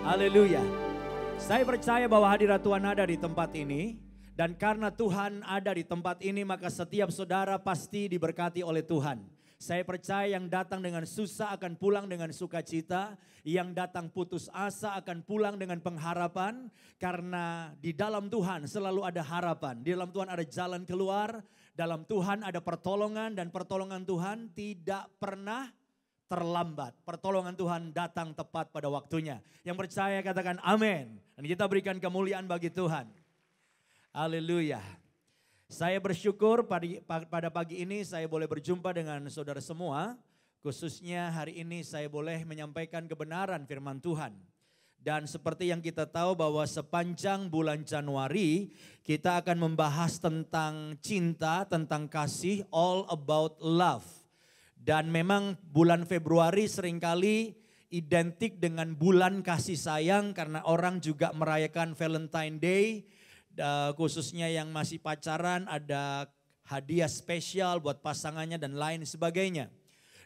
Haleluya. Saya percaya bahwa hadirat Tuhan ada di tempat ini. Dan karena Tuhan ada di tempat ini, maka setiap saudara pasti diberkati oleh Tuhan. Saya percaya yang datang dengan susah akan pulang dengan sukacita. Yang datang putus asa akan pulang dengan pengharapan. Karena di dalam Tuhan selalu ada harapan. Di dalam Tuhan ada jalan keluar. Dalam Tuhan ada pertolongan, dan pertolongan Tuhan tidak pernah terlambat. Pertolongan Tuhan datang tepat pada waktunya. Yang percaya katakan amin. Dan kita berikan kemuliaan bagi Tuhan. Haleluya. Saya bersyukur pada pagi ini saya boleh berjumpa dengan saudara semua. Khususnya hari ini saya boleh menyampaikan kebenaran firman Tuhan. Dan seperti yang kita tahu bahwa sepanjang bulan Januari kita akan membahas tentang cinta, tentang kasih, all about love. Dan memang bulan Februari seringkali identik dengan bulan kasih sayang karena orang juga merayakan Valentine Day. Khususnya yang masih pacaran ada hadiah spesial buat pasangannya dan lain sebagainya.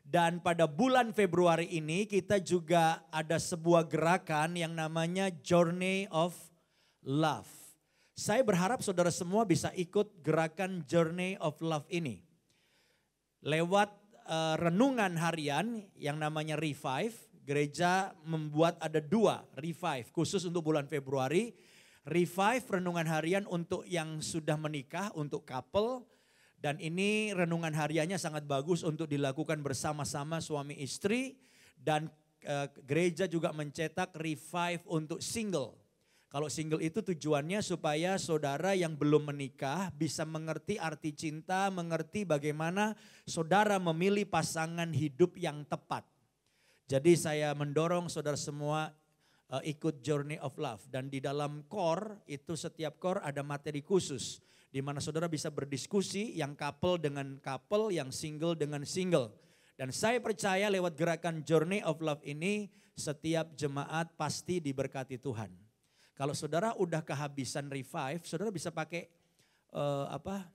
Dan pada bulan Februari ini kita juga ada sebuah gerakan yang namanya Journey of Love. Saya berharap saudara semua bisa ikut gerakan Journey of Love ini. Lewat renungan harian yang namanya Revive, gereja membuat ada 2 Revive khusus untuk bulan Februari. Revive renungan harian untuk yang sudah menikah, untuk couple. Dan ini renungan hariannya sangat bagus untuk dilakukan bersama-sama suami istri. Dan gereja juga mencetak Revive untuk single. Kalau single itu tujuannya supaya saudara yang belum menikah bisa mengerti arti cinta, mengerti bagaimana saudara memilih pasangan hidup yang tepat. Jadi saya mendorong saudara semua ikut Journey of Love. Dan di dalam core itu setiap core ada materi khusus. Di mana saudara bisa berdiskusi yang couple dengan couple, yang single dengan single. Dan saya percaya lewat gerakan Journey of Love ini setiap jemaat pasti diberkati Tuhan. Kalau saudara udah kehabisan Revive, saudara bisa pakai apa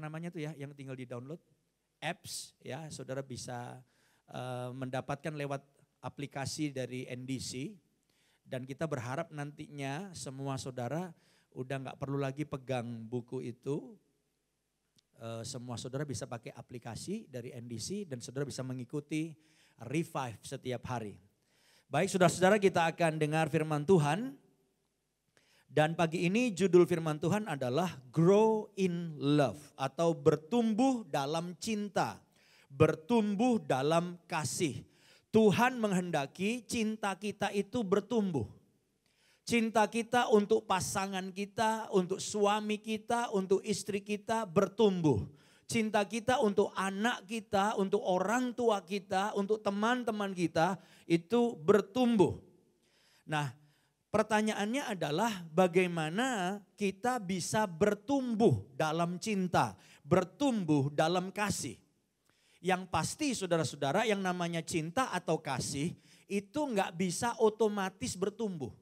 namanya tuh ya yang tinggal di download? Apps ya, saudara bisa mendapatkan lewat aplikasi dari NDC, dan kita berharap nantinya semua saudara udah gak perlu lagi pegang buku itu. Semua saudara bisa pakai aplikasi dari NDC dan saudara bisa mengikuti Revive setiap hari. Baik saudara-saudara, kita akan dengar firman Tuhan. Dan pagi ini judul firman Tuhan adalah Grow in Love atau bertumbuh dalam cinta, bertumbuh dalam kasih. Tuhan menghendaki cinta kita itu bertumbuh. Cinta kita untuk pasangan kita, untuk suami kita, untuk istri kita bertumbuh. Cinta kita untuk anak kita, untuk orang tua kita, untuk teman-teman kita itu bertumbuh. Nah, pertanyaannya adalah bagaimana kita bisa bertumbuh dalam cinta, bertumbuh dalam kasih. Yang pasti saudara-saudara yang namanya cinta atau kasih itu nggak bisa otomatis bertumbuh.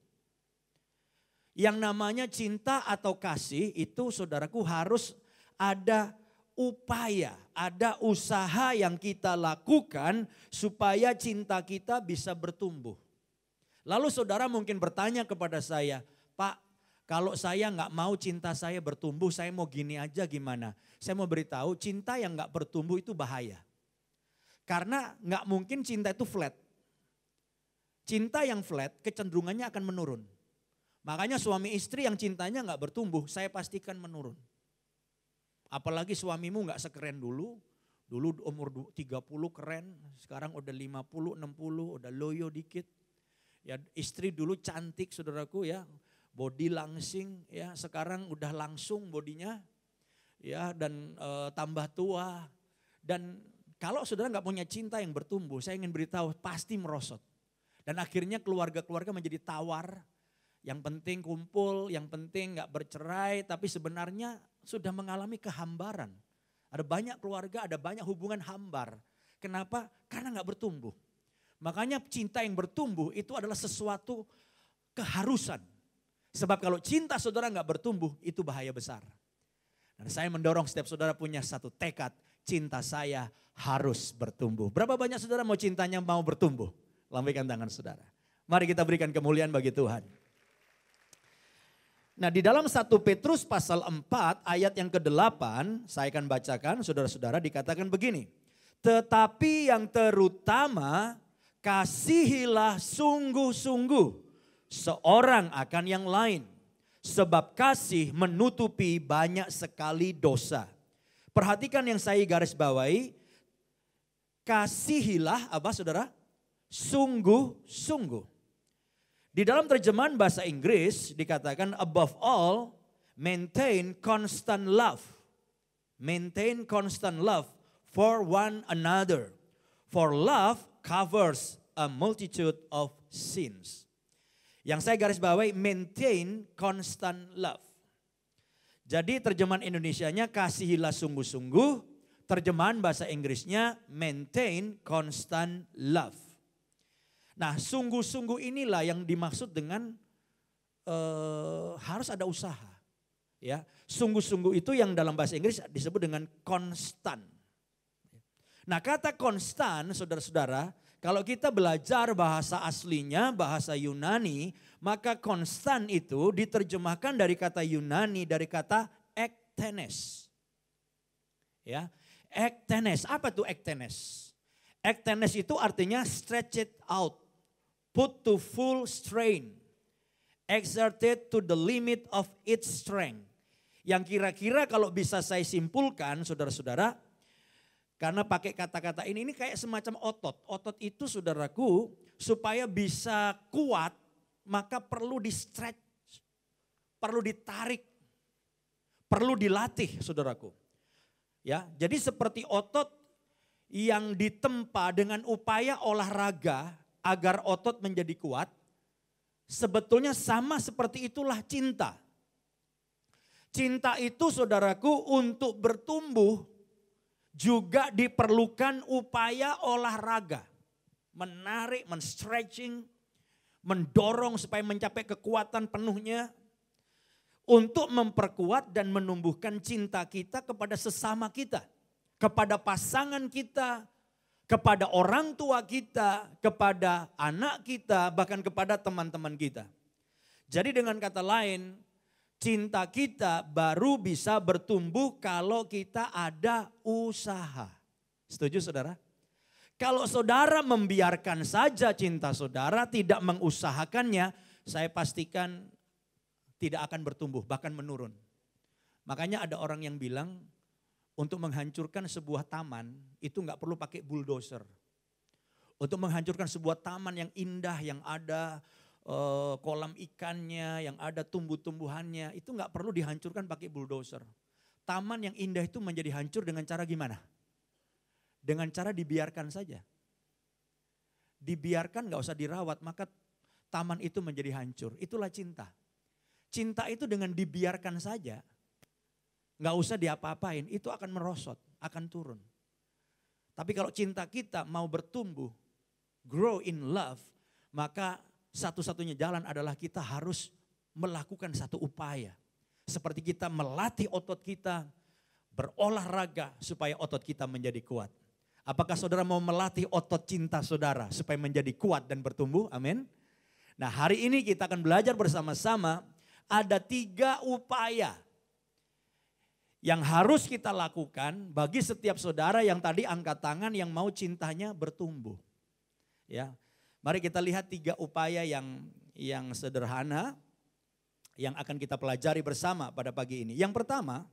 Yang namanya cinta atau kasih itu saudaraku harus ada upaya, ada usaha yang kita lakukan supaya cinta kita bisa bertumbuh. Lalu saudara mungkin bertanya kepada saya, Pak, kalau saya nggak mau cinta saya bertumbuh, saya mau gini aja gimana? Saya mau beritahu cinta yang nggak bertumbuh itu bahaya. Karena nggak mungkin cinta itu flat. Cinta yang flat kecenderungannya akan menurun. Makanya suami istri yang cintanya nggak bertumbuh, saya pastikan menurun. Apalagi suamimu nggak sekeren dulu. Dulu umur 30 keren, sekarang udah 50, 60, udah loyo dikit. Ya istri dulu cantik saudaraku ya, body langsing ya, sekarang udah langsung bodinya. Ya dan tambah tua. Dan kalau saudara nggak punya cinta yang bertumbuh, saya ingin beritahu pasti merosot. Dan akhirnya keluarga-keluarga menjadi tawar. Yang penting kumpul, yang penting nggak bercerai, tapi sebenarnya sudah mengalami kehambaran. Ada banyak keluarga, ada banyak hubungan hambar. Kenapa? Karena nggak bertumbuh. Makanya cinta yang bertumbuh itu adalah sesuatu keharusan. Sebab kalau cinta saudara nggak bertumbuh, itu bahaya besar. Dan saya mendorong setiap saudara punya satu tekad, cinta saya harus bertumbuh. Berapa banyak saudara mau cintanya mau bertumbuh? Lambaikan tangan saudara. Mari kita berikan kemuliaan bagi Tuhan. Nah, di dalam 1 Petrus pasal 4 ayat yang ke-8, saya akan bacakan, saudara-saudara, dikatakan begini. Tetapi yang terutama, kasihilah sungguh-sungguh seorang akan yang lain. Sebab kasih menutupi banyak sekali dosa. Perhatikan yang saya garis bawahi. Kasihilah apa saudara? Sungguh-sungguh. Di dalam terjemahan bahasa Inggris dikatakan above all, maintain constant love. Maintain constant love for one another. For love covers a multitude of sins. Yang saya garis bawahi maintain constant love. Jadi terjemahan Indonesianya kasihilah sungguh-sungguh. Terjemahan bahasa Inggrisnya maintain constant love. Nah, sungguh-sungguh inilah yang dimaksud dengan harus ada usaha. Ya, sungguh-sungguh itu yang dalam bahasa Inggris disebut dengan konstan. Nah, kata konstan, saudara-saudara, kalau kita belajar bahasa aslinya, bahasa Yunani, maka konstan itu diterjemahkan dari kata Yunani, dari kata ektenes. Ya, ektenes, apa tuh ektenes? Ektenes itu artinya stretch it out. Put to full strain, exerted to the limit of its strength. Yang kira-kira kalau bisa saya simpulkan saudara-saudara, karena pakai kata-kata ini kayak semacam otot. Otot itu saudaraku supaya bisa kuat maka perlu di stretch, perlu ditarik, perlu dilatih saudaraku. Ya, jadi seperti otot yang ditempa dengan upaya olahraga agar otot menjadi kuat, sebetulnya sama seperti itulah cinta. Cinta itu saudaraku untuk bertumbuh juga diperlukan upaya olahraga. Menarik, men-stretching, mendorong supaya mencapai kekuatan penuhnya. Untuk memperkuat dan menumbuhkan cinta kita kepada sesama kita. Kepada pasangan kita, kepada orang tua kita, kepada anak kita, bahkan kepada teman-teman kita. Jadi dengan kata lain, cinta kita baru bisa bertumbuh kalau kita ada usaha. Setuju saudara? Kalau saudara membiarkan saja cinta saudara, tidak mengusahakannya, saya pastikan tidak akan bertumbuh, bahkan menurun. Makanya ada orang yang bilang, untuk menghancurkan sebuah taman itu nggak perlu pakai bulldozer. Untuk menghancurkan sebuah taman yang indah, yang ada kolam ikannya, yang ada tumbuh-tumbuhannya, itu nggak perlu dihancurkan pakai bulldozer. Taman yang indah itu menjadi hancur dengan cara gimana? Dengan cara dibiarkan saja. Dibiarkan nggak usah dirawat, maka taman itu menjadi hancur. Itulah cinta. Cinta itu dengan dibiarkan saja, nggak usah diapa-apain, itu akan merosot, akan turun. Tapi kalau cinta kita mau bertumbuh, grow in love, maka satu-satunya jalan adalah kita harus melakukan satu upaya. Seperti kita melatih otot kita, berolahraga supaya otot kita menjadi kuat. Apakah saudara mau melatih otot cinta saudara supaya menjadi kuat dan bertumbuh? Amin. Nah, hari ini kita akan belajar bersama-sama ada 3 upaya yang harus kita lakukan bagi setiap saudara yang tadi angkat tangan yang mau cintanya bertumbuh. Ya, mari kita lihat 3 upaya yang sederhana yang akan kita pelajari bersama pada pagi ini. Yang pertama,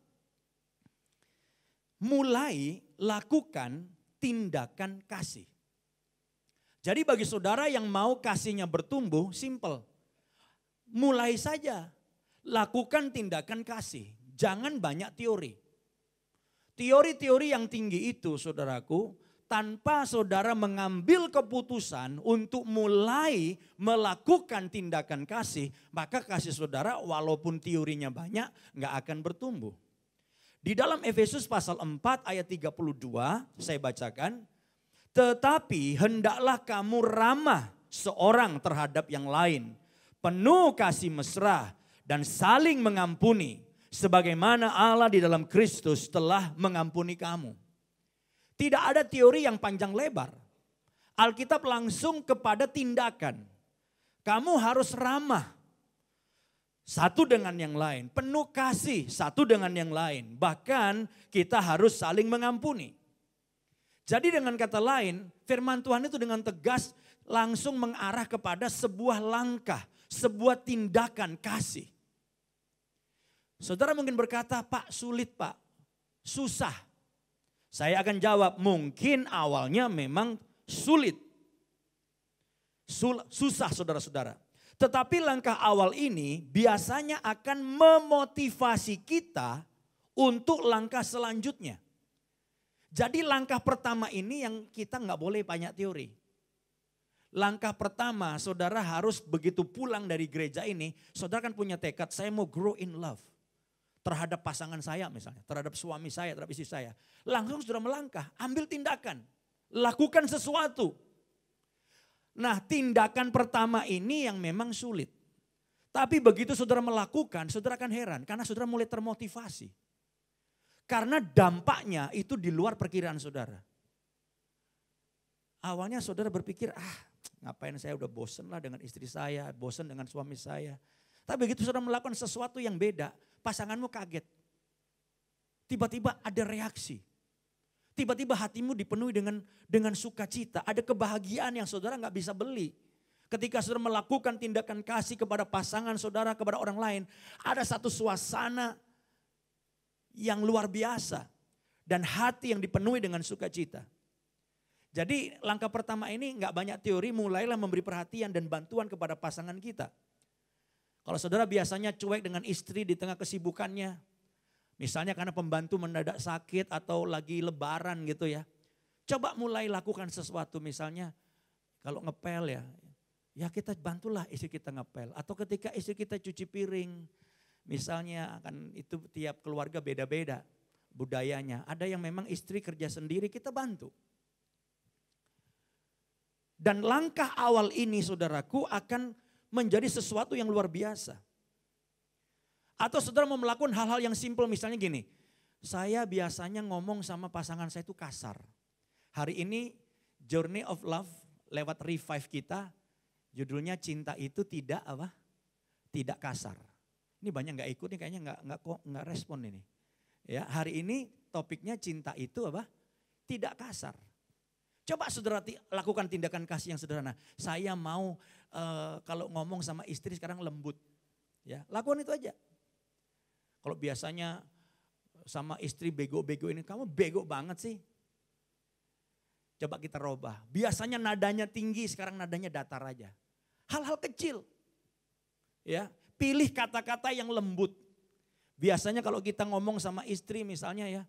mulai lakukan tindakan kasih. Jadi bagi saudara yang mau kasihnya bertumbuh, simple. Mulai saja lakukan tindakan kasih. Jangan banyak teori. Teori-teori yang tinggi itu saudaraku, tanpa saudara mengambil keputusan untuk mulai melakukan tindakan kasih, maka kasih saudara walaupun teorinya banyak gak akan bertumbuh. Di dalam Efesus pasal 4 ayat 32 saya bacakan, tetapi hendaklah kamu ramah seorang terhadap yang lain, penuh kasih mesra dan saling mengampuni, sebagaimana Allah di dalam Kristus telah mengampuni kamu. Tidak ada teori yang panjang lebar. Alkitab langsung kepada tindakan. Kamu harus ramah satu dengan yang lain, penuh kasih satu dengan yang lain. Bahkan kita harus saling mengampuni. Jadi dengan kata lain, firman Tuhan itu dengan tegas langsung mengarah kepada sebuah langkah, sebuah tindakan kasih. Saudara mungkin berkata, Pak sulit Pak, susah. Saya akan jawab, mungkin awalnya memang sulit. Susah saudara-saudara. Tetapi langkah awal ini biasanya akan memotivasi kita untuk langkah selanjutnya. Jadi langkah pertama ini yang kita nggak boleh banyak teori. Langkah pertama saudara harus begitu pulang dari gereja ini, saudara kan punya tekad, saya mau grow in love. Terhadap pasangan saya misalnya, terhadap suami saya, terhadap istri saya. Langsung saudara melangkah, ambil tindakan, lakukan sesuatu. Nah tindakan pertama ini yang memang sulit. Tapi begitu saudara melakukan, saudara akan heran karena saudara mulai termotivasi. Karena dampaknya itu di luar perkiraan saudara. Awalnya saudara berpikir, ngapain saya udah bosen lah dengan istri saya, bosen dengan suami saya. Tapi begitu saudara melakukan sesuatu yang beda, pasanganmu kaget. Tiba-tiba ada reaksi. Tiba-tiba hatimu dipenuhi dengan sukacita. Ada kebahagiaan yang saudara nggak bisa beli. Ketika saudara melakukan tindakan kasih kepada pasangan saudara, kepada orang lain. Ada satu suasana yang luar biasa. Dan hati yang dipenuhi dengan sukacita. Jadi langkah pertama ini nggak banyak teori, mulailah memberi perhatian dan bantuan kepada pasangan kita. Kalau saudara biasanya cuek dengan istri di tengah kesibukannya. Misalnya karena pembantu mendadak sakit atau lagi lebaran gitu ya. Coba mulai lakukan sesuatu misalnya kalau ngepel ya. Ya kita bantulah istri kita ngepel. Atau ketika istri kita cuci piring. Misalnya kan itu tiap keluarga beda-beda budayanya. Ada yang memang istri kerja sendiri kita bantu. Dan langkah awal ini saudaraku akan menjadi sesuatu yang luar biasa. Atau saudara mau melakukan hal-hal yang simpel misalnya gini. Saya biasanya ngomong sama pasangan saya itu kasar. Hari ini Journey of Love lewat Revive kita. Judulnya cinta itu tidak apa? Tidak kasar. Ini banyak nggak ikut nih kayaknya nggak respon ini. Ya hari ini topiknya cinta itu apa? Tidak kasar. Coba saudara lakukan tindakan kasih yang sederhana. Saya mau kalau ngomong sama istri sekarang lembut. Ya, lakukan itu aja. Kalau biasanya sama istri bego-bego ini, kamu bego banget sih. Coba kita robah. Biasanya nadanya tinggi, sekarang nadanya datar aja. Hal-hal kecil. Ya, pilih kata-kata yang lembut. Biasanya kalau kita ngomong sama istri misalnya ya,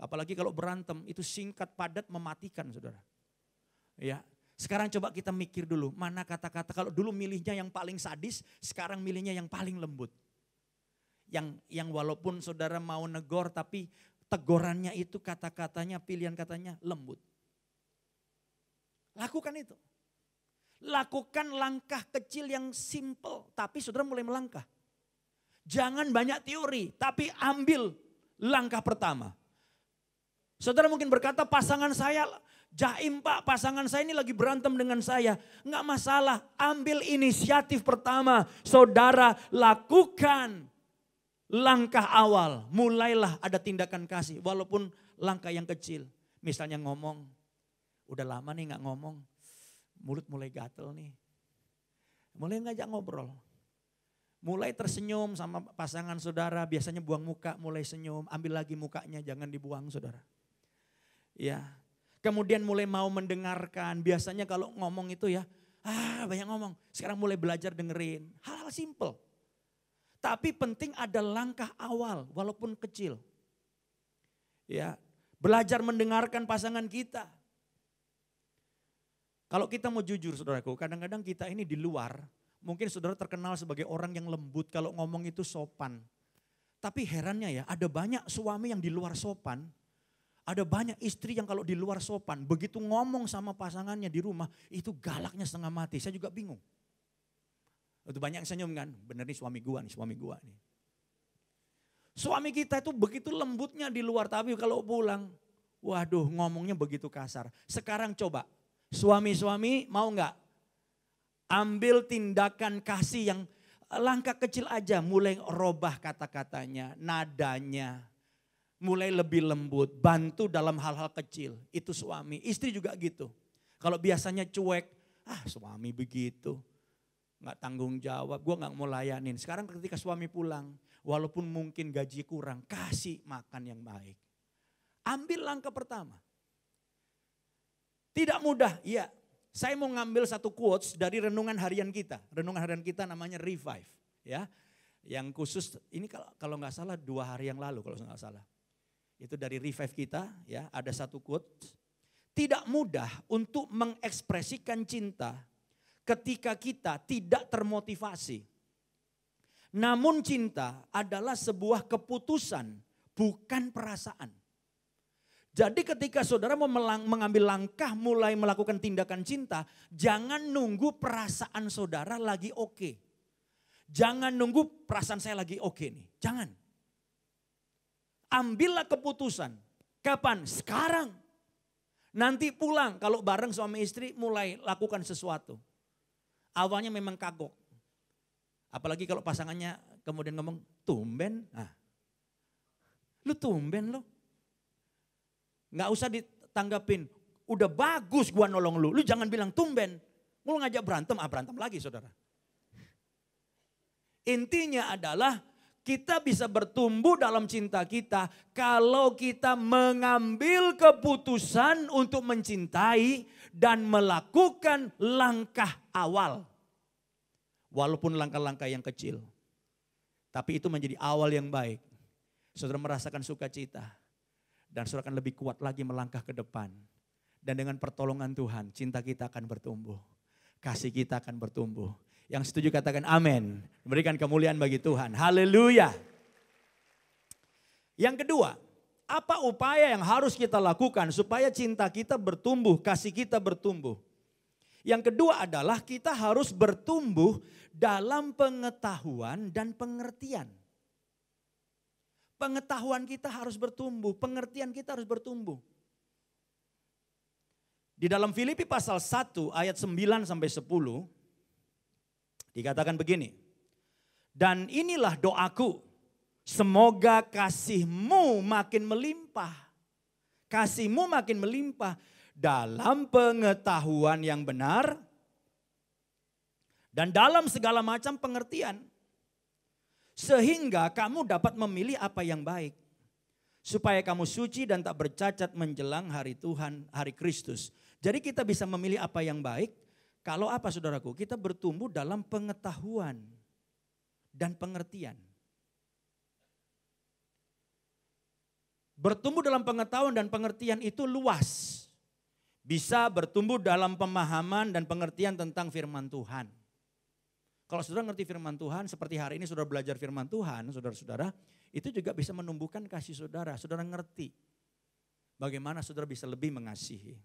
apalagi kalau berantem itu singkat padat mematikan saudara. Ya, sekarang coba kita mikir dulu mana kata-kata kalau dulu milihnya yang paling sadis, sekarang milihnya yang paling lembut. Yang walaupun saudara mau negor tapi tegurannya itu kata-katanya pilihan katanya lembut. Lakukan itu. Lakukan langkah kecil yang simple tapi saudara mulai melangkah. Jangan banyak teori tapi ambil langkah pertama. Saudara mungkin berkata pasangan saya jaim Pak, pasangan saya ini lagi berantem dengan saya. Enggak masalah, ambil inisiatif pertama. Saudara lakukan langkah awal. Mulailah ada tindakan kasih walaupun langkah yang kecil. Misalnya ngomong, udah lama nih gak ngomong, mulut mulai gatel nih. Mulai ngajak ngobrol. Mulai tersenyum sama pasangan saudara, biasanya buang muka, mulai senyum, ambil lagi mukanya, jangan dibuang saudara. Ya, kemudian mulai mau mendengarkan, biasanya kalau ngomong itu ya, banyak ngomong. Sekarang mulai belajar dengerin, hal-hal simple. Tapi penting ada langkah awal, walaupun kecil. Ya, belajar mendengarkan pasangan kita. Kalau kita mau jujur saudaraku, kadang-kadang kita ini di luar, mungkin saudara terkenal sebagai orang yang lembut, kalau ngomong itu sopan. Tapi herannya ya, ada banyak suami yang di luar sopan, ada banyak istri yang kalau di luar sopan, begitu ngomong sama pasangannya di rumah, itu galaknya setengah mati. Saya juga bingung. Itu banyak yang senyum kan, bener nih suami gua nih, suami gua nih. Suami kita itu begitu lembutnya di luar, tapi kalau pulang, waduh ngomongnya begitu kasar. Sekarang coba, Suami-suami mau nggak ambil tindakan kasih yang langkah kecil aja, mulai robah kata-katanya, nadanya, mulai lebih lembut, bantu dalam hal-hal kecil. Itu suami, istri juga gitu. Kalau biasanya cuek, suami begitu, nggak tanggung jawab, gue nggak mau layanin. Sekarang ketika suami pulang, walaupun mungkin gaji kurang, kasih makan yang baik. Ambil langkah pertama. Tidak mudah, iya. Saya mau ngambil satu quotes dari renungan harian kita. Renungan harian kita namanya Revive. Ya, yang khusus, ini kalau nggak salah 2 hari yang lalu kalau nggak salah. Itu dari Revive kita, ya ada satu quotes. Tidak mudah untuk mengekspresikan cinta ketika kita tidak termotivasi. Namun cinta adalah sebuah keputusan, bukan perasaan. Jadi ketika saudara mau mengambil langkah mulai melakukan tindakan cinta, jangan nunggu perasaan saudara lagi oke. Jangan nunggu perasaan saya lagi oke nih, jangan. Ambillah keputusan. Kapan? Sekarang. Nanti pulang kalau bareng suami istri mulai lakukan sesuatu. Awalnya memang kagok. Apalagi kalau pasangannya kemudian ngomong, tumben. Nah, lu tumben lu. Nggak usah ditanggapin, udah bagus gua nolong lu jangan bilang tumben. Lu ngajak berantem, berantem lagi saudara. Intinya adalah kita bisa bertumbuh dalam cinta kita kalau kita mengambil keputusan untuk mencintai dan melakukan langkah awal. Walaupun langkah-langkah yang kecil. Tapi itu menjadi awal yang baik. Saudara merasakan sukacita. Dan saudara akan lebih kuat lagi melangkah ke depan. Dan dengan pertolongan Tuhan, cinta kita akan bertumbuh. Kasih kita akan bertumbuh. Yang setuju katakan amin. Berikan kemuliaan bagi Tuhan. Haleluya. Yang kedua, apa upaya yang harus kita lakukan supaya cinta kita bertumbuh, kasih kita bertumbuh? Yang kedua adalah kita harus bertumbuh dalam pengetahuan dan pengertian. Pengetahuan kita harus bertumbuh, pengertian kita harus bertumbuh. Di dalam Filipi pasal 1 ayat 9 sampai 10 dikatakan begini. Dan inilah doaku, semoga kasihmu makin melimpah. Kasihmu makin melimpah dalam pengetahuan yang benar dan dalam segala macam pengertian. Sehingga kamu dapat memilih apa yang baik. Supaya kamu suci dan tak bercacat menjelang hari Tuhan, hari Kristus. Jadi kita bisa memilih apa yang baik. Kalau apa saudaraku? Kita bertumbuh dalam pengetahuan dan pengertian. Bertumbuh dalam pengetahuan dan pengertian itu luas. Bisa bertumbuh dalam pemahaman dan pengertian tentang firman Tuhan. Kalau saudara ngerti firman Tuhan, seperti hari ini saudara belajar firman Tuhan, saudara-saudara, itu juga bisa menumbuhkan kasih saudara. Saudara ngerti bagaimana saudara bisa lebih mengasihi.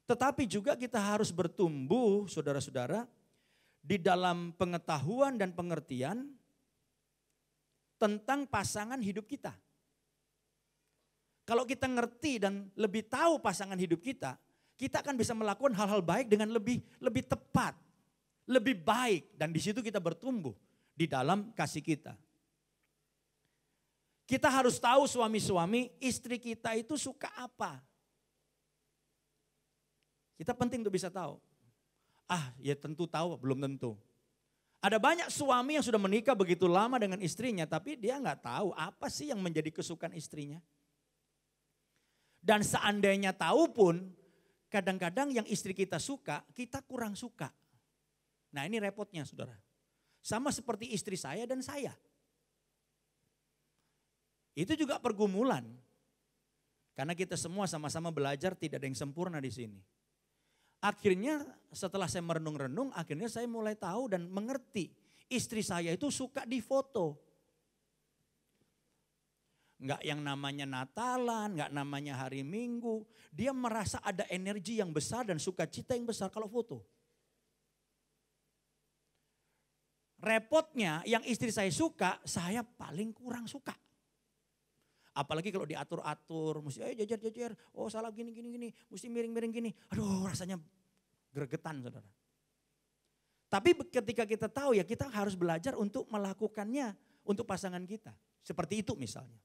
Tetapi juga kita harus bertumbuh, saudara-saudara, di dalam pengetahuan dan pengertian tentang pasangan hidup kita. Kalau kita ngerti dan lebih tahu pasangan hidup kita akan bisa melakukan hal-hal baik dengan lebih tepat. Lebih baik dan di situ kita bertumbuh di dalam kasih kita. Kita harus tahu suami-suami istri kita itu suka apa. Kita penting untuk bisa tahu. Ya tentu tahu, belum tentu. Ada banyak suami yang sudah menikah begitu lama dengan istrinya tapi dia nggak tahu apa sih yang menjadi kesukaan istrinya. Dan seandainya tahu pun kadang-kadang yang istri kita suka kita kurang suka. Nah ini repotnya saudara. Sama seperti istri saya dan saya. Itu juga pergumulan. Karena kita semua sama-sama belajar tidak ada yang sempurna di sini. Akhirnya setelah saya merenung-renung akhirnya saya mulai tahu dan mengerti. Istri saya itu suka difoto. Enggak yang namanya Natalan, enggak namanya hari Minggu. Dia merasa ada energi yang besar dan sukacita yang besar kalau foto. Repotnya yang istri saya suka, saya paling kurang suka. Apalagi kalau diatur-atur, mesti ayo jajar-jajar, oh salah gini, mesti miring-miring gini. Aduh rasanya gregetan saudara. Tapi ketika kita tahu ya kita harus belajar untuk melakukannya untuk pasangan kita. Seperti itu misalnya.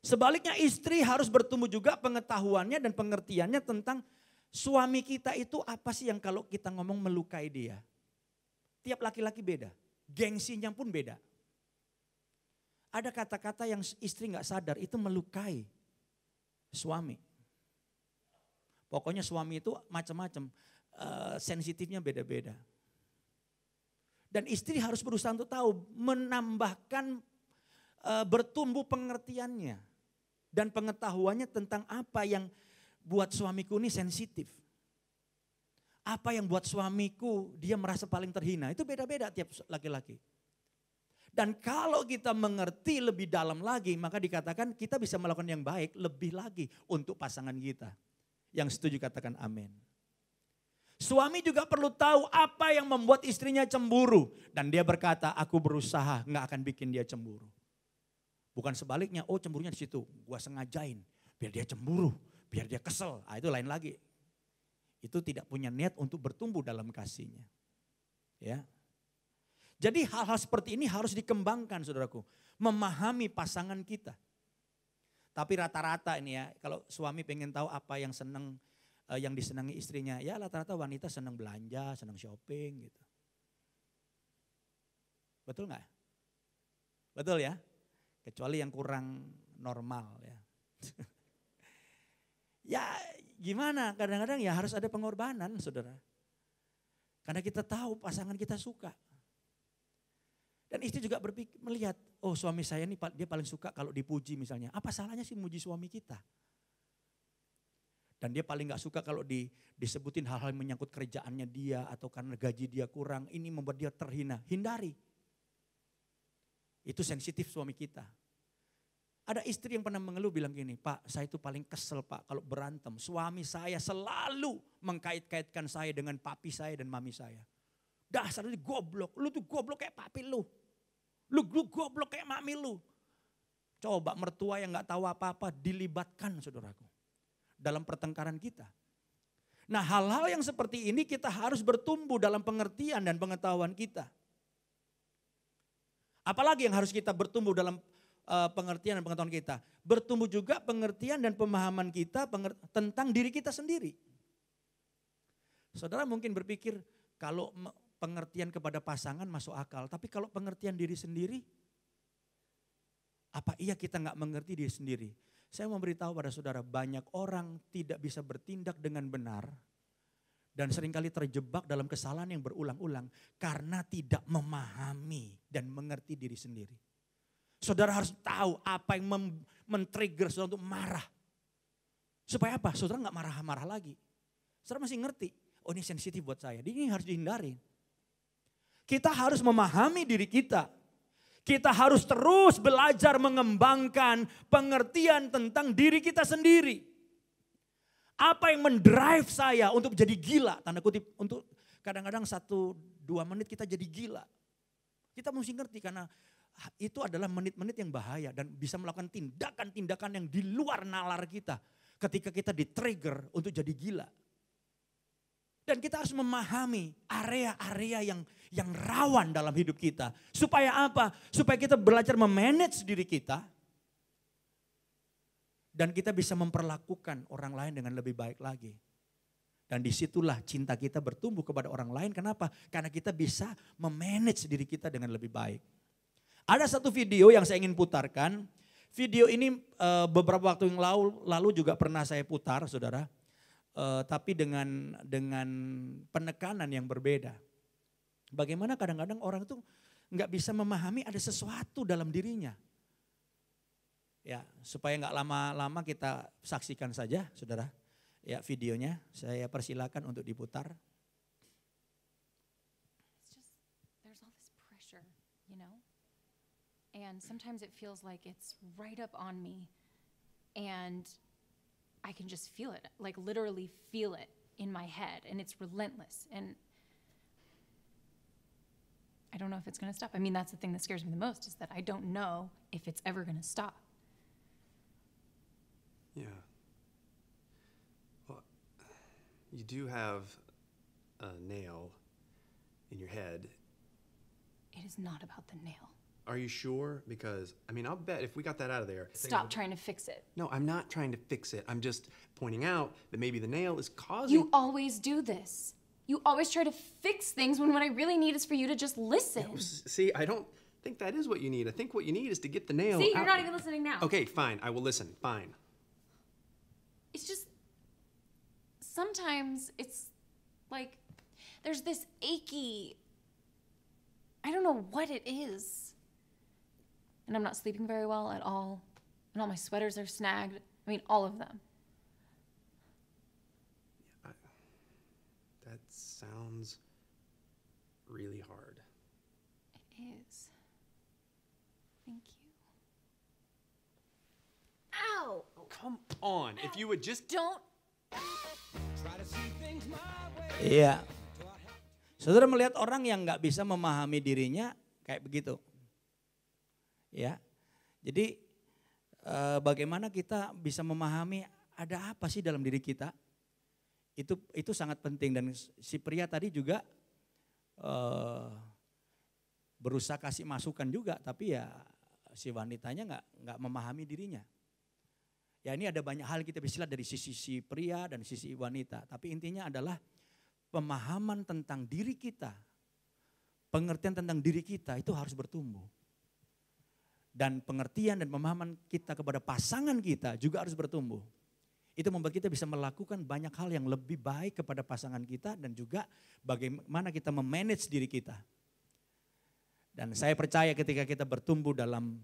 Sebaliknya istri harus bertumbuh juga pengetahuannya dan pengertiannya tentang suami kita itu apa sih yang kalau kita ngomong melukai dia. Tiap laki-laki beda, gengsinya pun beda. Ada kata-kata yang istri gak sadar itu melukai suami. Pokoknya suami itu macam-macam, sensitifnya beda-beda. Dan istri harus berusaha untuk tahu, menambahkan bertumbuh pengertiannya dan pengetahuannya tentang apa yang buat suamiku ini sensitif. Apa yang buat suamiku dia merasa paling terhina, itu beda-beda tiap laki-laki. Dan kalau kita mengerti lebih dalam lagi, maka dikatakan kita bisa melakukan yang baik lebih lagi untuk pasangan kita. Yang setuju katakan amin. Suami juga perlu tahu apa yang membuat istrinya cemburu. Dan dia berkata, aku berusaha gak akan bikin dia cemburu. Bukan sebaliknya, oh cemburunya di situ. Gua sengajain, biar dia cemburu, biar dia kesel. Itu lain lagi. Itu tidak punya niat untuk bertumbuh dalam kasihnya. Ya. Jadi hal-hal seperti ini harus dikembangkan saudaraku. Memahami pasangan kita. Tapi rata-rata ini ya, kalau suami pengen tahu apa yang senang, yang disenangi istrinya, ya rata-rata wanita senang belanja, senang shopping gitu. Betul nggak? Betul ya? Kecuali yang kurang normal ya. Ya gimana, kadang-kadang ya harus ada pengorbanan saudara. Karena kita tahu pasangan kita suka. Dan istri juga melihat, oh suami saya ini dia paling suka kalau dipuji misalnya. Apa salahnya sih muji suami kita? Dan dia paling gak suka kalau disebutin hal-hal yang menyangkut kerjaannya dia atau karena gaji dia kurang. Ini membuat dia terhina. Hindari. Itu sensitif suami kita. Ada istri yang pernah mengeluh bilang gini, Pak saya itu paling kesel Pak kalau berantem. Suami saya selalu mengkait-kaitkan saya dengan papi saya dan mami saya. Dasar lu goblok, lu tuh goblok kayak papi lu. Lu goblok kayak mami lu. Coba mertua yang gak tahu apa-apa dilibatkan saudaraku. Dalam pertengkaran kita. Nah hal-hal yang seperti ini kita harus bertumbuh dalam pengertian dan pengetahuan kita. Apalagi yang harus kita bertumbuh dalam pengertian dan pengetahuan kita. Bertumbuh juga pengertian dan pemahaman kita tentang diri kita sendiri. Saudara mungkin berpikir kalau pengertian kepada pasangan masuk akal. Tapi kalau pengertian diri sendiri, apa iya kita gak mengerti diri sendiri? Saya mau beritahu pada saudara, banyak orang tidak bisa bertindak dengan benar dan seringkali terjebak dalam kesalahan yang berulang-ulang karena tidak memahami dan mengerti diri sendiri. Saudara harus tahu apa yang men-trigger saudara untuk marah. Supaya apa? Saudara gak marah-marah lagi. Saudara masih ngerti, oh ini sensitif buat saya, ini harus dihindari. Kita harus memahami diri kita. Kita harus terus belajar mengembangkan pengertian tentang diri kita sendiri. Apa yang mendrive saya untuk jadi gila, tanda kutip, untuk kadang-kadang 1-2 menit kita jadi gila. Kita mesti ngerti karena itu adalah menit-menit yang bahaya dan bisa melakukan tindakan-tindakan yang di luar nalar kita. Ketika kita di-trigger untuk jadi gila. Dan kita harus memahami area-area yang rawan dalam hidup kita. Supaya apa? Supaya kita belajar memanage diri kita. Dan kita bisa memperlakukan orang lain dengan lebih baik lagi. Dan disitulah cinta kita bertumbuh kepada orang lain. Kenapa? Karena kita bisa memanage diri kita dengan lebih baik. Ada satu video yang saya ingin putarkan. Video ini beberapa waktu yang lalu juga pernah saya putar saudara. Tapi dengan penekanan yang berbeda. Bagaimana kadang-kadang orang itu nggak bisa memahami ada sesuatu dalam dirinya. Ya, supaya nggak lama-lama kita saksikan saja, saudara. Ya, videonya saya persilakan untuk diputar. There's all this pressure, you know, and sometimes it feels like it's right up on me, and I can just feel it, like literally feel it in my head, and it's relentless, and I don't know if it's going to stop. I mean, that's the thing that scares me the most is that I don't know if it's ever going to stop. Yeah. Well, you do have a nail in your head. It is not about the nail. Are you sure? Because, I mean, I'll bet if we got that out of there. Stop trying to fix it. No, I'm not trying to fix it. I'm just pointing out that maybe the nail is causing. You always do this. You always try to fix things when what I really need is for you to just listen. See, I don't think that is what you need. I think what you need is to get the nail See, out. you're not even listening now. Okay, fine. I will listen. Fine. It's just, sometimes it's like there's this achy, I don't know what it is. And I'm not sleeping very well at all. And all my sweaters are snagged. I mean, all of them. That sounds really hard. It is. Thank you. Ow! Come on. If you would just. Don't. Iya. Saudara melihat orang yang nggak bisa memahami dirinya kayak begitu. Ya. Jadi bagaimana kita bisa memahami ada apa sih dalam diri kita? Itu sangat penting, dan si pria tadi juga berusaha kasih masukan juga, tapi ya si wanitanya nggak memahami dirinya. Ya, ini ada banyak hal kita bisa lihat dari sisi si pria dan sisi wanita, tapi intinya adalah pemahaman tentang diri kita, pengertian tentang diri kita itu harus bertumbuh. Dan pengertian dan pemahaman kita kepada pasangan kita juga harus bertumbuh. Itu membuat kita bisa melakukan banyak hal yang lebih baik kepada pasangan kita, dan juga bagaimana kita memanage diri kita. Dan saya percaya ketika kita bertumbuh dalam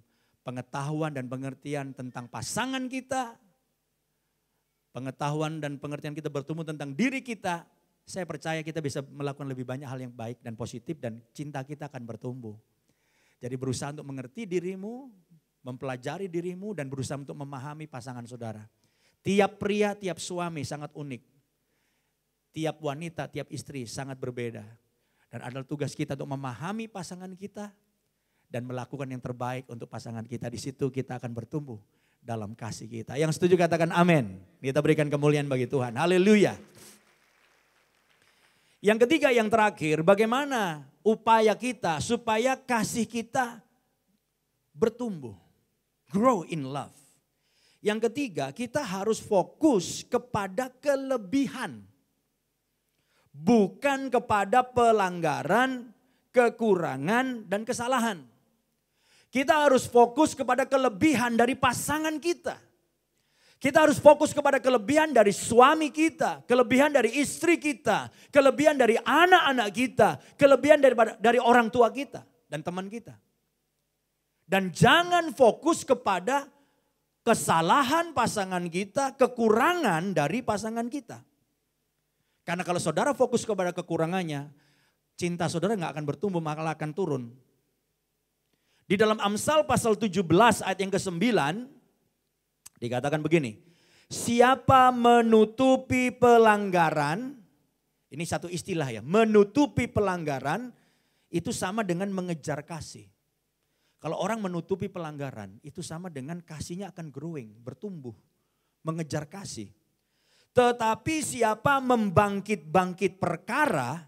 pengetahuan dan pengertian tentang pasangan kita, pengetahuan dan pengertian kita bertumbuh tentang diri kita, saya percaya kita bisa melakukan lebih banyak hal yang baik dan positif, dan cinta kita akan bertumbuh. Jadi berusaha untuk mengerti dirimu, mempelajari dirimu, dan berusaha untuk memahami pasangan saudara. Tiap pria, tiap suami sangat unik. Tiap wanita, tiap istri sangat berbeda. Dan adalah tugas kita untuk memahami pasangan kita dan melakukan yang terbaik untuk pasangan kita. Di situ kita akan bertumbuh dalam kasih kita. Yang setuju katakan amin. Kita berikan kemuliaan bagi Tuhan. Haleluya. Yang ketiga, yang terakhir, bagaimana upaya kita supaya kasih kita bertumbuh. Grow in love. Yang ketiga, kita harus fokus kepada kelebihan. Bukan kepada pelanggaran, kekurangan, dan kesalahan. Kita harus fokus kepada kelebihan dari pasangan kita. Kita harus fokus kepada kelebihan dari suami kita, kelebihan dari istri kita, kelebihan dari anak-anak kita, kelebihan dari orang tua kita dan teman kita. Dan jangan fokus kepada kesalahan pasangan kita, kekurangan dari pasangan kita. Karena kalau saudara fokus kepada kekurangannya, cinta saudara nggak akan bertumbuh, malah akan turun. Di dalam Amsal pasal 17 ayat yang ke-9, dikatakan begini, siapa menutupi pelanggaran, ini satu istilah ya, menutupi pelanggaran itu sama dengan mengejar kasih. Kalau orang menutupi pelanggaran itu sama dengan kasihnya akan growing, bertumbuh, mengejar kasih. Tetapi siapa membangkit-bangkit perkara,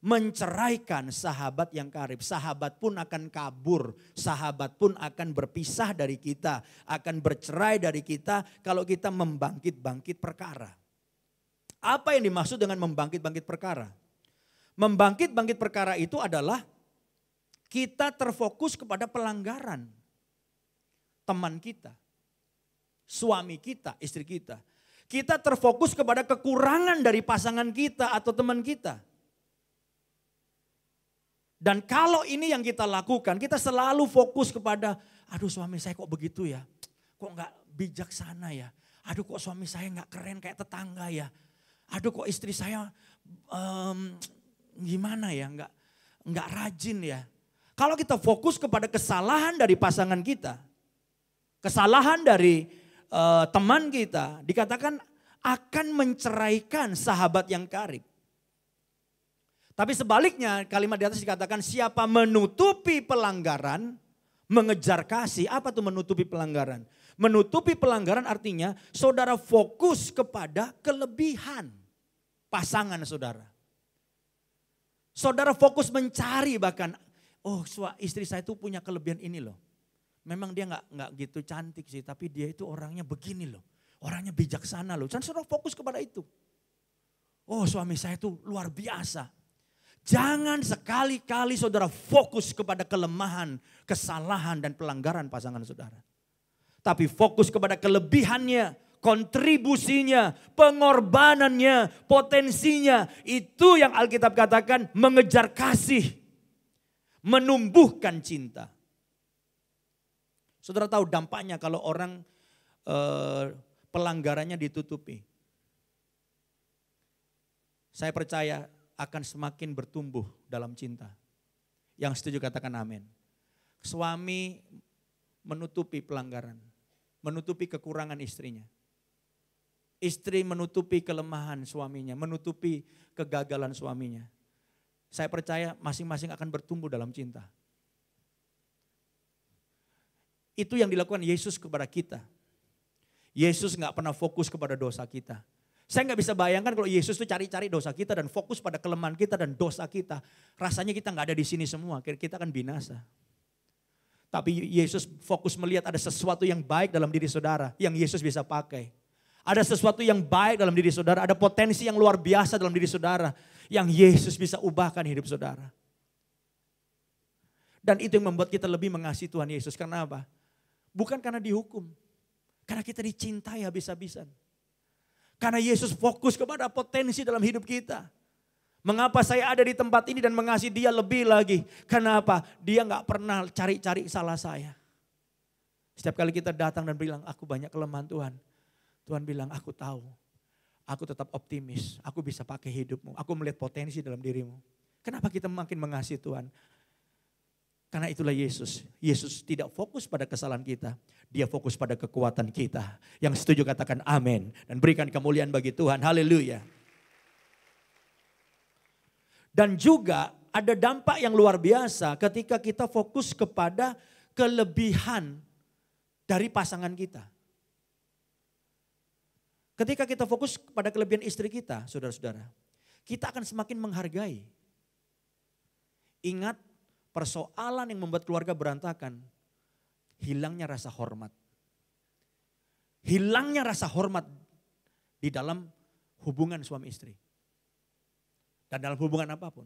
menceraikan sahabat yang karib. Sahabat pun akan kabur, sahabat pun akan berpisah dari kita, akan bercerai dari kita kalau kita membangkit-bangkit perkara. Apa yang dimaksud dengan membangkit-bangkit perkara? Membangkit-bangkit perkara itu adalah kita terfokus kepada pelanggaran teman kita, suami kita, istri kita. Kita terfokus kepada kekurangan dari pasangan kita atau teman kita. Dan kalau ini yang kita lakukan, kita selalu fokus kepada, aduh suami saya kok begitu ya, kok gak bijaksana ya, aduh kok suami saya gak keren kayak tetangga ya, aduh kok istri saya gimana ya, gak rajin ya. Kalau kita fokus kepada kesalahan dari pasangan kita, kesalahan dari teman kita, dikatakan akan menceraikan sahabat yang karib. Tapi sebaliknya kalimat di atas dikatakan siapa menutupi pelanggaran, Mengejar kasih, apa tuh menutupi pelanggaran? Menutupi pelanggaran artinya saudara fokus kepada kelebihan pasangan saudara. Saudara fokus mencari bahkan, oh istri saya itu punya kelebihan ini loh. Memang dia nggak gitu cantik sih, tapi dia itu orangnya begini loh. Orangnya bijaksana loh. Dan saudara fokus kepada itu. Oh suami saya itu luar biasa. Jangan sekali-kali saudara fokus kepada kelemahan, kesalahan dan pelanggaran pasangan saudara. Tapi fokus kepada kelebihannya, kontribusinya, pengorbanannya, potensinya. Itu yang Alkitab katakan mengejar kasih, menumbuhkan cinta. Saudara tahu dampaknya kalau orang pelanggarannya ditutupi. Saya percaya akan semakin bertumbuh dalam cinta. Yang setuju katakan amin. Suami menutupi pelanggaran, menutupi kekurangan istrinya. Istri menutupi kelemahan suaminya, menutupi kegagalan suaminya. Saya percaya masing-masing akan bertumbuh dalam cinta. Itu yang dilakukan Yesus kepada kita. Yesus gak pernah fokus kepada dosa kita. Saya nggak bisa bayangkan kalau Yesus itu cari-cari dosa kita dan fokus pada kelemahan kita dan dosa kita. Rasanya kita nggak ada di sini semua, kita akan binasa. Tapi Yesus fokus melihat ada sesuatu yang baik dalam diri saudara yang Yesus bisa pakai. Ada sesuatu yang baik dalam diri saudara, ada potensi yang luar biasa dalam diri saudara yang Yesus bisa ubahkan hidup saudara. Dan itu yang membuat kita lebih mengasihi Tuhan Yesus. Karena apa? Bukan karena dihukum, karena kita dicintai habis-habisan. Karena Yesus fokus kepada potensi dalam hidup kita. Mengapa saya ada di tempat ini dan mengasihi dia lebih lagi? Karena apa? Dia gak pernah cari-cari salah saya. Setiap kali kita datang dan bilang, aku banyak kelemahan Tuhan. Tuhan bilang, aku tahu. Aku tetap optimis. Aku bisa pakai hidupmu. Aku melihat potensi dalam dirimu. Kenapa kita makin mengasihi Tuhan? Karena itulah Yesus. Yesus tidak fokus pada kesalahan kita. Dia fokus pada kekuatan kita. Yang setuju katakan amin. Dan berikan kemuliaan bagi Tuhan. Haleluya. Dan juga ada dampak yang luar biasa ketika kita fokus kepada kelebihan dari pasangan kita. Ketika kita fokus pada kelebihan istri kita, saudara-saudara. Kita akan semakin menghargai. Ingat, persoalan yang membuat keluarga berantakan, hilangnya rasa hormat. Hilangnya rasa hormat di dalam hubungan suami istri. Dan dalam hubungan apapun.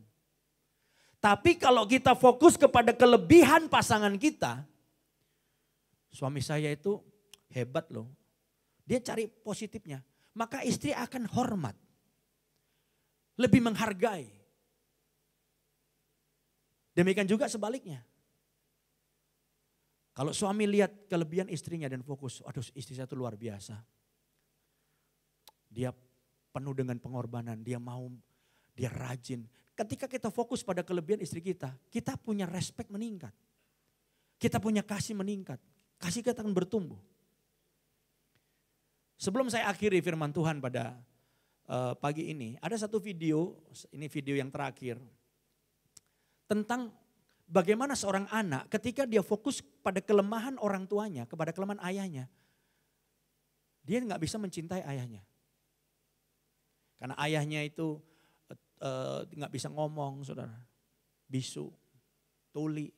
Tapi kalau kita fokus kepada kelebihan pasangan kita, suami saya itu hebat loh. Dia cari positifnya. Maka istri akan hormat. Lebih menghargai. Demikian juga sebaliknya. Kalau suami lihat kelebihan istrinya dan fokus, aduh istri saya itu luar biasa. Dia penuh dengan pengorbanan, dia rajin. Ketika kita fokus pada kelebihan istri kita punya respect meningkat. Kita punya kasih meningkat, kasih kita akan bertumbuh. Sebelum saya akhiri firman Tuhan pada pagi ini, ada satu video, ini video yang terakhir. Tentang bagaimana seorang anak ketika dia fokus pada kelemahan orang tuanya, kepada kelemahan ayahnya. Dia nggak bisa mencintai ayahnya. Karena ayahnya itu nggak bisa ngomong, saudara. Bisu, tuli.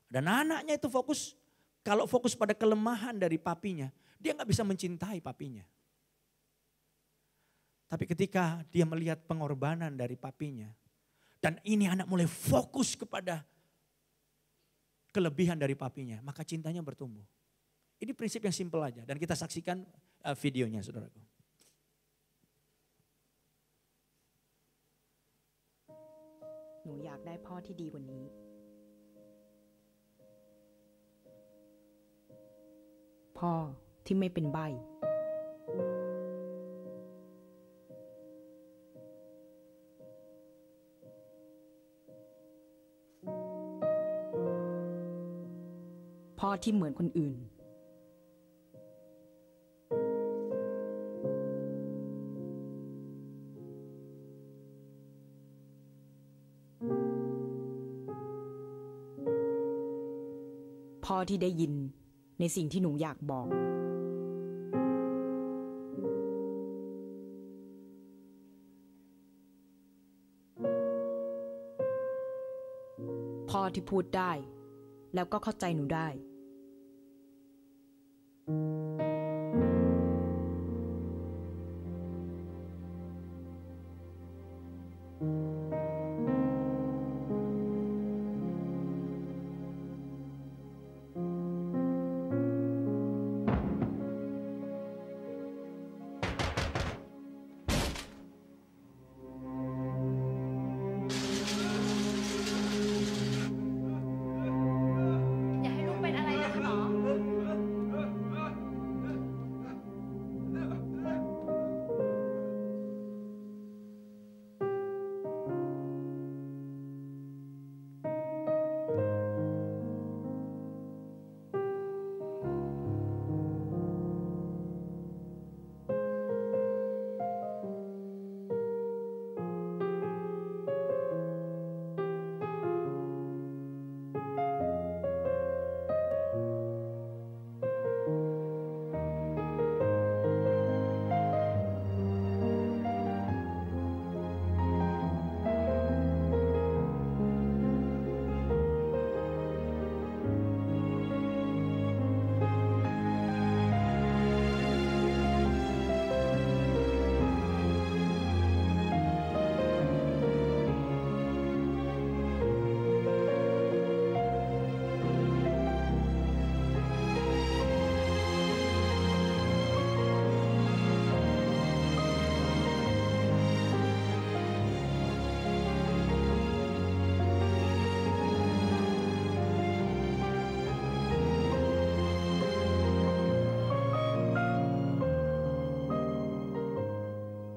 Dan anaknya itu kalau fokus pada kelemahan dari papinya, dia nggak bisa mencintai papinya. Tapi ketika dia melihat pengorbanan dari papinya, dan ini anak mulai fokus kepada kelebihan dari papinya, maka cintanya bertumbuh. Ini prinsip yang simpel aja dan kita saksikan videonya saudaraku. Hnu อยากได้พ่อที่ดีกว่านี้ พ่อที่ไม่เป็นใบ้ พ่อที่เหมือนคนอื่น พ อที่ได้ยินในสิ่งที่หนูอยากบอก พ่อที่พูดได้แล้วก็เข้าใจหนูได้ อย่าให้ลูกเป็นอะไรนะคะหมอ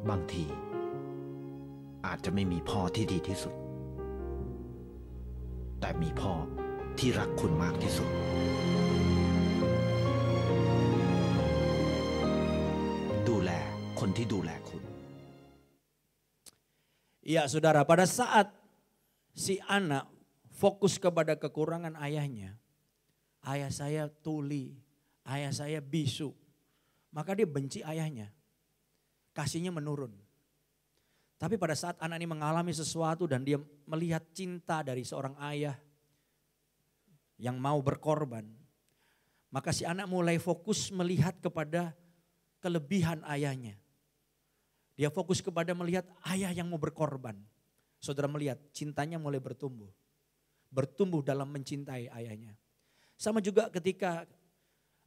บางทีอาจจะไม่มีพ่อที่ดีที่สุดแต่มีพ่อที่รักคุณมากที่สุดดูแลคนที่ดูแลคุณ Ya saudara, pada saat si anak fokus kepada kekurangan ayahnya, ayah saya tuli, ayah saya bisu, maka dia benci ayahnya. Kasihnya menurun. Tapi pada saat anak ini mengalami sesuatu dan dia melihat cinta dari seorang ayah yang mau berkorban, maka si anak mulai fokus melihat kepada kelebihan ayahnya. Dia fokus kepada melihat ayah yang mau berkorban. Saudara melihat cintanya mulai bertumbuh. Bertumbuh dalam mencintai ayahnya. Sama juga ketika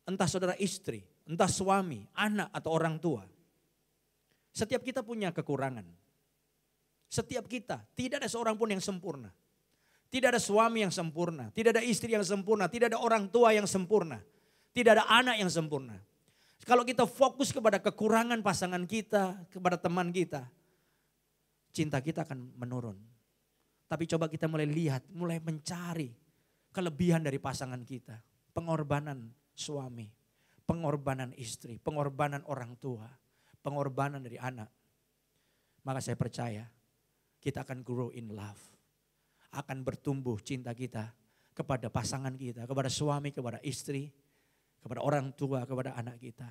entah saudara istri, entah suami, anak atau orang tua. Setiap kita punya kekurangan. Setiap kita, tidak ada seorang pun yang sempurna. Tidak ada suami yang sempurna, tidak ada istri yang sempurna, tidak ada orang tua yang sempurna. Tidak ada anak yang sempurna. Kalau kita fokus kepada kekurangan pasangan kita, kepada teman kita, cinta kita akan menurun. Tapi coba kita mulai lihat, mulai mencari kelebihan dari pasangan kita. Pengorbanan suami, pengorbanan istri, pengorbanan orang tua, pengorbanan dari anak. Maka saya percaya kita akan grow in love. Akan bertumbuh cinta kita kepada pasangan kita, kepada suami, kepada istri, kepada orang tua, kepada anak kita.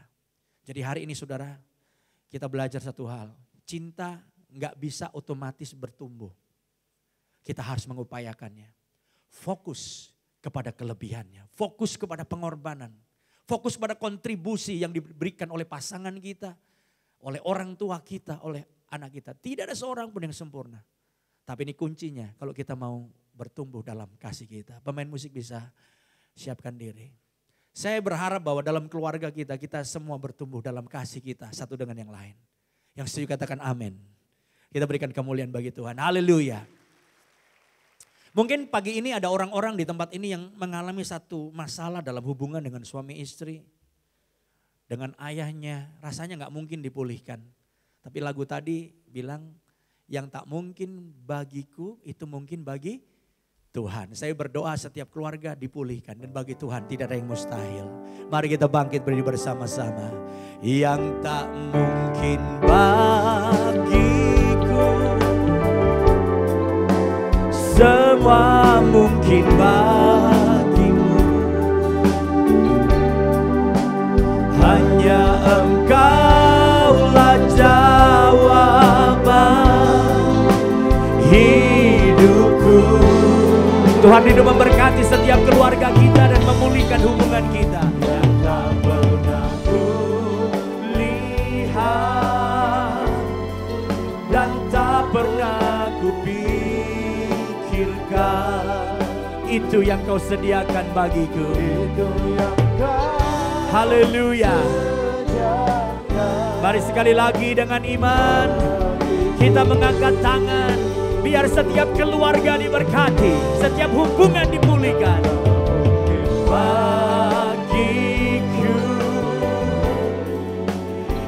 Jadi hari ini saudara, kita belajar satu hal. Cinta gak bisa otomatis bertumbuh. Kita harus mengupayakannya. Fokus kepada kelebihannya. Fokus kepada pengorbanan. Fokus pada kontribusi yang diberikan oleh pasangan kita, oleh orang tua kita, oleh anak kita. Tidak ada seorang pun yang sempurna. Tapi ini kuncinya kalau kita mau bertumbuh dalam kasih kita. Pemain musik bisa siapkan diri. Saya berharap bahwa dalam keluarga kita, kita semua bertumbuh dalam kasih kita satu dengan yang lain. Yang setuju katakan amin. Kita berikan kemuliaan bagi Tuhan. Haleluya. Mungkin pagi ini ada orang-orang di tempat ini yang mengalami satu masalah dalam hubungan dengan suami istri. Dengan ayahnya, rasanya gak mungkin dipulihkan. Tapi lagu tadi bilang, yang tak mungkin bagiku itu mungkin bagi Tuhan. Saya berdoa setiap keluarga dipulihkan dan bagi Tuhan tidak ada yang mustahil. Mari kita bangkit berdiri bersama-sama. Yang tak mungkin bagiku, semua mungkin bagimu. rindu memberkati setiap keluarga kita dan memulihkan hubungan kita. Yang tak pernah ku lihat dan tak pernah ku pikirkan, itu yang kau sediakan bagiku. Itu yang kau, haleluya. Mari sekali lagi dengan iman kita mengangkat tangan, biar setiap keluarga diberkati, setiap hubungan dipulihkan. Bagiku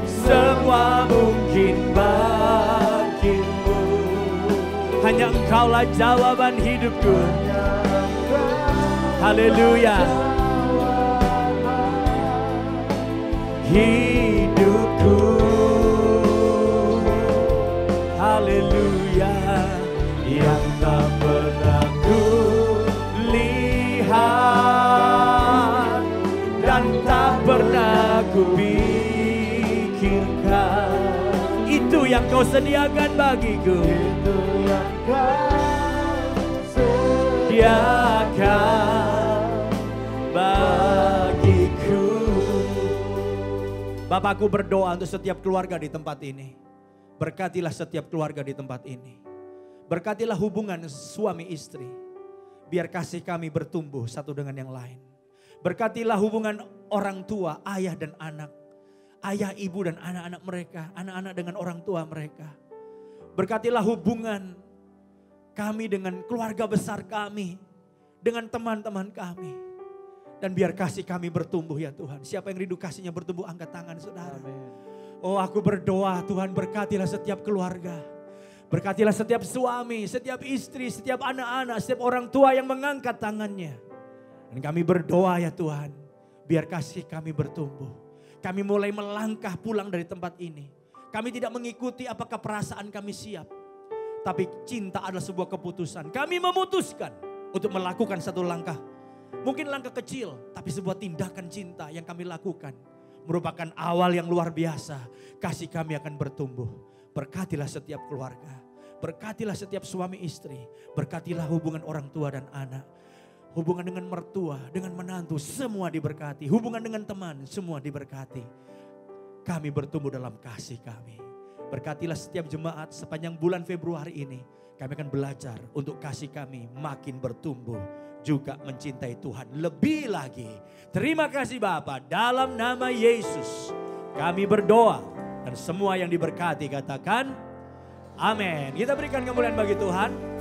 semua mungkin bagimu, hanya Engkaulah jawaban hidupku. Haleluya. Hidupku, haleluya, yang tak pernah ku lihat dan tak pernah ku pikirkan, itu yang kau sediakan bagiku. Itu yang kau sediakan bagiku. Bapakku berdoa untuk setiap keluarga di tempat ini. Berkatilah setiap keluarga di tempat ini. Berkatilah hubungan suami istri. Biar kasih kami bertumbuh satu dengan yang lain. Berkatilah hubungan orang tua, ayah dan anak. Ayah, ibu dan anak-anak mereka. Anak-anak dengan orang tua mereka. Berkatilah hubungan kami dengan keluarga besar kami. Dengan teman-teman kami. Dan biar kasih kami bertumbuh ya Tuhan. Siapa yang rindu kasihnya bertumbuh, angkat tangan saudara. Amen. Oh, aku berdoa Tuhan, berkatilah setiap keluarga. Berkatilah setiap suami, setiap istri, setiap anak-anak, setiap orang tua yang mengangkat tangannya. Dan kami berdoa ya Tuhan, biar kasih kami bertumbuh. Kami mulai melangkah pulang dari tempat ini. Kami tidak mengikuti apakah perasaan kami siap. Tapi cinta adalah sebuah keputusan. Kami memutuskan untuk melakukan satu langkah. Mungkin langkah kecil, tapi sebuah tindakan cinta yang kami lakukan merupakan awal yang luar biasa. Kasih kami akan bertumbuh. Berkatilah setiap keluarga. Berkatilah setiap suami istri. Berkatilah hubungan orang tua dan anak. Hubungan dengan mertua, dengan menantu, semua diberkati. Hubungan dengan teman, semua diberkati. Kami bertumbuh dalam kasih kami. Berkatilah setiap jemaat sepanjang bulan Februari ini. Kami akan belajar untuk kasih kami makin bertumbuh. Juga mencintai Tuhan lebih lagi. Terima kasih Bapa, dalam nama Yesus kami berdoa. Dan semua yang diberkati katakan amin. Kita berikan kemuliaan bagi Tuhan.